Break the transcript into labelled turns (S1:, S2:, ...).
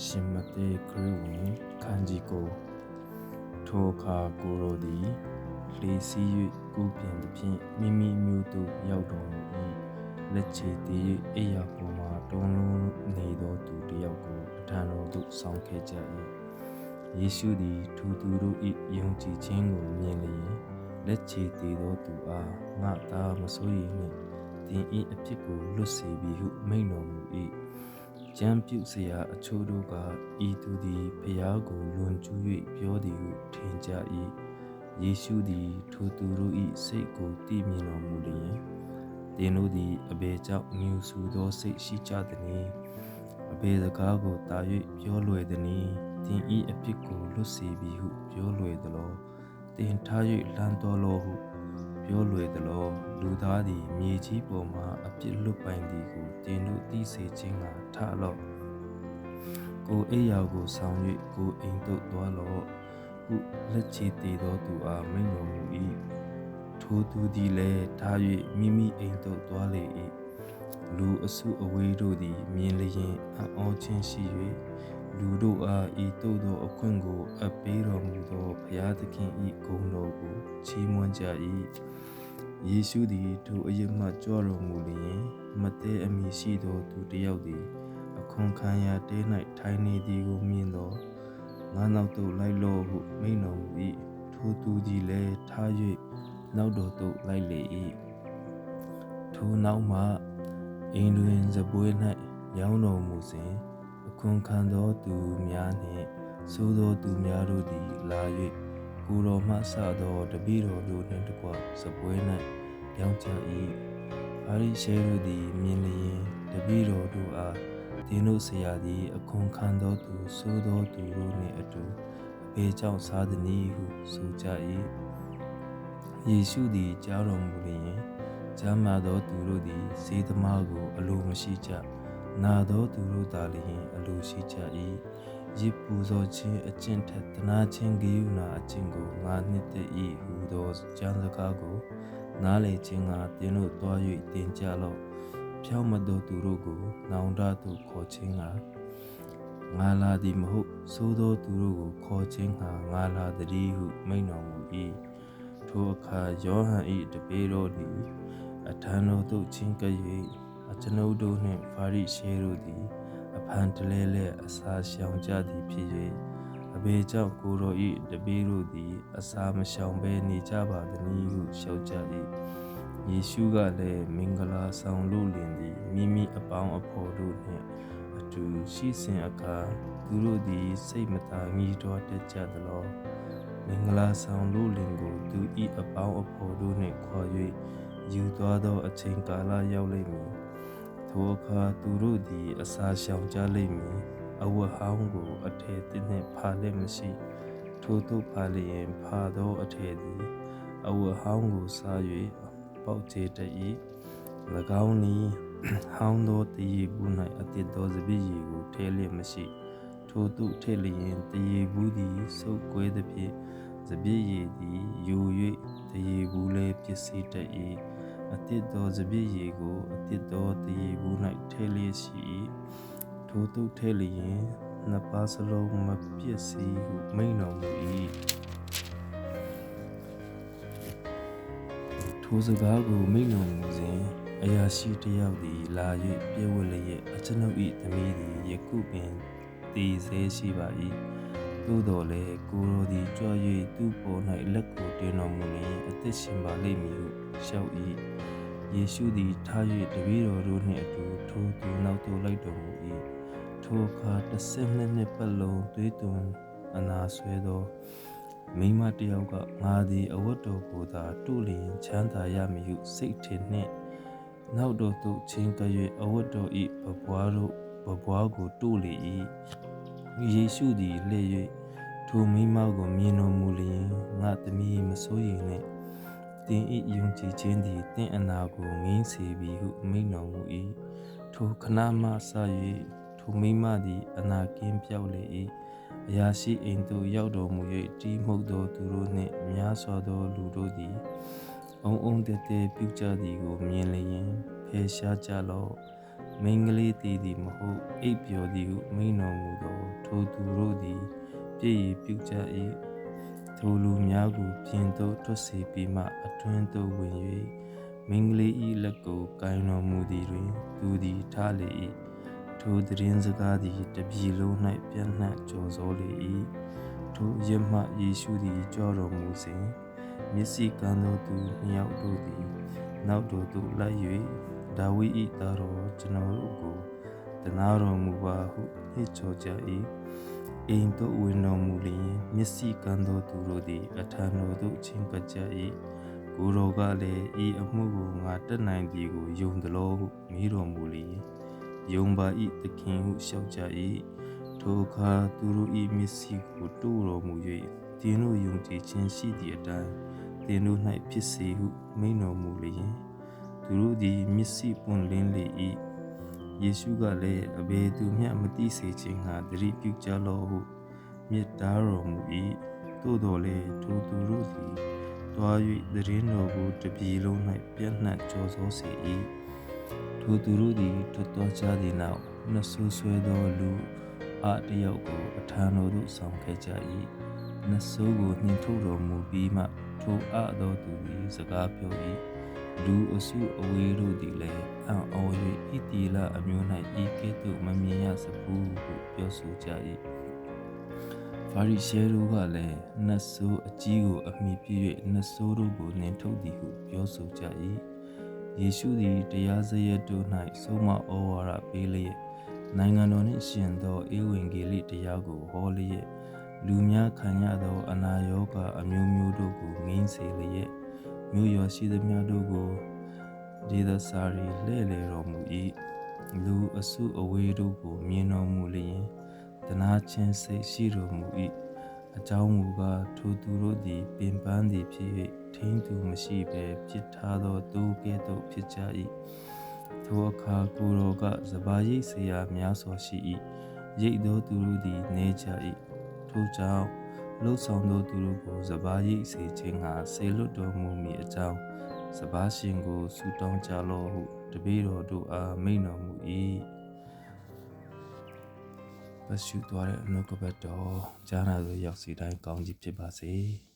S1: ရှင်မတေခရစ်ဝင်ခန်းကြီးကိုထိုအခါကိုယ်တော်သည်လှေစီး၍ကူးပြင်သဖြင့်မိမိမြို့သို့ရောက်တော်မူ၏လက်ချေတည်၍အိယာပေါ်မှတွန်းလုံးနေသောသူတစ်ယောက်ကိုအထံတော်သို့ဆောင်ခဲ့ကြ၏ယေရှုသည်ထိုသူတို့၏ယုံကြည်ခြင်းကိုမြင်လျင်လက်ချေတည်သောသူအားငါသားမစိုးရိမ်နှင့်သင်၏အဖြစ်ကိုလွတ်စေပြီဟုမိန့်တော်မူ၏ကျမ်းပြုစရာအချို့တို့ကဤသူသည်ဖျားကိုလွန်ကျူး၍ပြောသည်ဟုထင်ကြ၏ယေရှုသည်ထိုသူတို့၏စိတ်ကိုသိမြင်တော်မူလျင်သင်တို့သည်အဘယ်ကြောင့်ငြူစူသောစိတ်ရှိကြသနည်းအဘယ်စကားကိုတာ၍ပြောလွယ်သနည်းသင်၏အဖြစ်ကိုလွတ်စေပြီဟုပြောလွယ်သလောသင်ထား၍လှမ်းတော်လောဟုပြောလွယ်သလောလူသားသည်မြေကြီးပေါ်မှအပြစ်လွတ်ပိုင်သည်ကိုသင်တို့သိစေခြင်းကထလော့ကိုအိယာကိုဆောင်၍ကိုအိမ်သို့သွားလော့ဟုလက်ချေတည်သောသူအားမိန့်တော်မူ၏ထိုသူသည်လည်းထား၍မိမိအိမ်သို့သွားလေ၏လူအစုအဝေးတို့သည်မြင်လျင်အံ့ဩခြင်းရှိ၍လူတို့အားဤသို့သောအခွင့်ကိုအပ်ပေးတော်မူသောဘုရားသခင်၏ဂုဏ်တော်ကိုချီးမွမ်းကြ၏ယေရှုသည်ထိုအရမှကြွတော်မူလျင်မဿဲအမည်ရှိသောသူတစ်ယောက်သည်အခွန်ခံရာတဲ၌ထိုင်နေသည်ကိုမြင်သောငါနောက်သို့လိုက်လော့ဟုမိန့်တော်မူ၏ထိုသူသည်လည်းထား၍နောက်တော်သို့လိုက်လေ၏ထိုနောက်မှအိမ်တွင်စပွဲ၌ရောင်းတော်မူစဉ်အခွန်ခံသောသူများနှင့်သို့သောသူများတို့သည်လာ၍ကိုယ်တော်မှစသောတပည့်တော်တို့နှင့်တကွစပွဲ၌ရောင်းကြ၏ပါရိရှဲတို့သည်မြင်လျင်တပည့်တော်တို့အားသင်တို့ဆရာသည်အခွန်ခံသောသူသို့သောသူတို့နှင့်အတူအဘယ်ကြောင့်စားသနည်းဟုဆိုကြ၏ယေရှုသည်ကြားတော်မူလျင်ကျမ်းမာသောသူတို့သည်စေသမားကိုအလိုမရှိကြနာသောသူတို့သာလျှင်အလိုရှိကြ၏ရစ်ပူဇော်ခြင်းအကျင့်ထက်သနာခြင်းဂရုဏာအကျင့်ကိုငါနှစ်သက်၏ဟူသောကျမ်းစကားကိုနားလည်ခြင်းကသင်တို့တွား၍သင်ကြလော့ဖြောင့်မတ်သောသူတို့ကိုနောင်တသို့ခေါ်ခြင်းကငါလာသည်မဟုတ်သို့သောသူတို့ကိုခေါ်ခြင်းကငါလာသည်ဟုမိန့်တော်မူ၏ထိုအခါယောဟန်၏တပည့်တော်သည်အထံတော်သို့ချဉ်းကပ်၍အကျွန်ုပ်တို့နှင့်ဖာရိရှဲတို့သည်အဖန်တလဲလဲအစာရှောင်ကြသည်ဖြစ်၍အဘယ်ကြောင့်ကိုယ်တော်၏တပည့်တို့သည်အစာမရှောင်ဘဲနေကြပါသနည်းဟုလျှောက်ကြ၏ယေရှုကလည်းမင်္ဂလာဆောင်လို့လင်သည်မိမိအပေါင်းအဖော်တို့နှင့်အတူရှိစဉ်အခါသူတို့သည်စိတ်မသာညှိတွားတတ်ကြသလောမင်္ဂလာဆောင်လို့လင်ကိုသူ၏အပေါင်းအဖော်တို့နှင့်ခေါ်၍ယူသွားသောအချိန်ကာလရောက်လိမ့်မည်ထိုအခါသူတို့သည်အစာရှောင်ကြလိမ့်မည်အဝတ်ဟောင်းကိုအထည်နှင့်ဖာလက်မရှိထိုသို့ဖာလျင်ဖာသောအထည်သည်အဝတ်ဟောင်းကိုစား၍ပေါက်ကျတတ်၏၎င်းနည်းဟောင်းသောတရေဘူး၌အသစ်သောစပျစ်ရည်ကိုထည့်လျက်မရှိထိုသို့ထည့်လျင်တရေဘူးသည်ဆုတ်ကွဲသဖြင့်စပျစ်ရည်သည်ယို၍တရေဘူးလည်းပျက်စီးတတ်၏အသစ်သောစပျစ်ရည်ကိုအသစ်သောတရေဘူး၌ထည့်လျက်ရှိ၏ထိုသို့ထည့်လျင်နှစ်ပါးစလုံးမပျက်စီးဟုမိန့်တော်မူ၏ထိုစကားကိုမိန့်တော်မူစဉ်အရာရှိတစ်ယောက်သည်လာ၍ပြည့်ဝလျက်အကျွန်ုပ်၏သမီးသည်ယခုပင်တည်ဆဲရှိပါ၏သို့တော်လည်းကိုယ်တော်သည်ကြွ၍သူ့ပေါ်၌လက်ကိုတင်တော်မူလျင်အသက်ရှင်ပါလိမ့်မည်ဟုလျှောက်၏ယေရှုသည်ထား၍တပည့်တော်တို့နှင့်အတူထိုသူနောက်သို့လိုက်တော်မူ၏ထိုအခါ12နှစ်ပတ်လုံးသွေးသွန်အနာဆွဲသောမိန်းမတစ်ယောက်ကငါသည်အဝတ်တော်ကိုသာတို့လျင်ချမ်းသာရမည်ဟုစိတ်ထင်နှင့်နောက်တော်သို့ချဉ်းကပ်၍အဝတ်တော်၏ပပွားကိုတို့လေ၏ယေရှုသည်လှည့်၍ထိုမိန်းမကိုမြင်တော်မူလျင်ငါသမီးမစိုးရိမ်နှင့်သင်၏ယုံကြည်ခြင်းသည်သင်အနာကိုငြိမ်းစေပြီဟုမိန့်တော်မူ၏ထိုခဏမှစ၍ထိုမိန်းမသည်အနာကင်းပြောက်လေ၏အရာရှိအိမ်သို့ရောက်တော်မူ၍တီးမှုတ်သောသူတို့နှင့်များစွာသောလူတို့သည်အုံတဲတဲပြုကြသည်ကိုမြင်လျင်ဖယ်ရှားကြလော့ မင်္ဂလေးတည်သည်မဟုတ်အိပ်ပျော်သည်ဟုမိန်တော်မူသောထိုသူတို့သည်ပြည့်ရည်ပြုကြ၏ထိုလူများကိုပြင်သို့ထွက်စေပြီးမှအတွင်းသို့ဝင်၍မင်္ဂလေး၏လက်ကိုကိုင်တော်မူသည်တွင်သူသည်ထလေ၏ထိုသတင်းစကားသည်တပြည်လုံး၌ပြန့်နှံ့ကျော်စောလေ၏ထိုရက်မှယေရှုသည်ကြွတော်မူစဉ်မျက်စိကန်းသောသူနှစ်ယောက်တို့သည်နောက်တော်သို့လိုက်၍ဒါဝိဒ်၏သားတော်ကျွန်တော်တို့ကိုတနာတော်မူပါဟုဟစ်ကြော်ကြ၏အိမ်သို့ဝင်တော်မူလျင်မျက်စိကန်းသောသူတို့သည်အထံတော်သို့ချဉ်ကပ်ကြ၏ကိုယ်တော်ကလည်းဤအမှုကိုငါတတ်နိုင်သည်ကိုယုံသလောဟုမေးတော်မူလျင်ယုံပါ၏သခင်ဟုလျှောက်ကြ၏ထိုအခါသူတို့၏မျက်စိကိုတို့တော်မူ၍သင်တို့ယုံကြည်ခြင်းရှိသည့်အတိုင်းသင်တို့၌ဖြစ်စေဟုမိန့်တော်မူလျင်သူတို့သည်မျက်စိပွင့်လင်းလေ၏ယေရှုကလည်းအဘယ်သူမျှမသိစေခြင်းဟာသတိပြုကြလော့ဟုမြစ်တားတော်မူ၏သို့တော်လည်းထိုသူတို့သည်တွား၍သတင်းတော်ကိုတပြည်လုံး၌ပြန့်နှံ့ကျော်စောစေ၏ထိုသူတို့သည်ထွက်သွားကြသည့်နောက်နှဆိုးဆွဲသောလူတယောက်ကိုအထံတော်သို့ဆောင်ခဲ့ကြ၏နှဆိုးကိုနှင်ထုတ်တော်မူပြီးမှထိုသောသူသည်စကားပြော၏လူအစုအဝေးတို့သည်လည်းအံ့ဩ၍ဣတိလအမျိုး၌ဤကဲ့သို့မမြင်ရစဖူးဟုပြောဆိုကြ၏ဖာရိရှဲတို့ကလည်းနှဆိုးအကြီးကိုအမိပြု၍နှဆိုးတို့ကိုနှင်ထုတ်သည်ဟုပြောဆိုကြ၏ယေရှုသည်တရားစရက်တို့၌ဆုံးမဩဝါဒပေးလျက်နိုင်ငံတော်နှင့်ရှင်သောဧဝံဂေလိတရားကိုဟောလျက်လူများခံရသောအနာရောဂါအမျိုးမျိုးတို့ကိုငြိမ်းစေလျက်မြို့ရွာရှိသမျှတို့ကိုဒေသစာရီလှည့်လည်တော်မူ၏လူအစုအဝေးတို့ကိုမြင်တော်မူလျင်တနာချင်းစိတ်ရှိတော်မူ၏အကြောင်းမူကားထိုသူတို့သည်ပင်ပန်းသည်ဖြစ်၍ထိန်းသူမရှိဘဲပြစ်ထားသောသူကဲ့သို့ဖြစ်ကြ၏ထိုအခါကိုယ်တော်ကစပါးရိတ်เสียများစွာရှိ၏ရိတ်သောသူတို့သည်နေကြ၏ထိုကြောင့်လှုပ်ဆောင်သောသူတို့ကိုစပါးရိတ်စေခြင်းဟာဆေလွတ်တော်မူမည်အကြောင်းစပါးရှင်ကိုဆုတောင်းကြလော့ဟုတပည့်တော်တို့အားမိန့်တော်မူ၏ပတ်ရှုသွားတဲ့အနှုတ်ကပတ်တော်ကြားနာသို့ရောက်စီတိုင်းကောင်းကြီးဖြစ်ပါစေ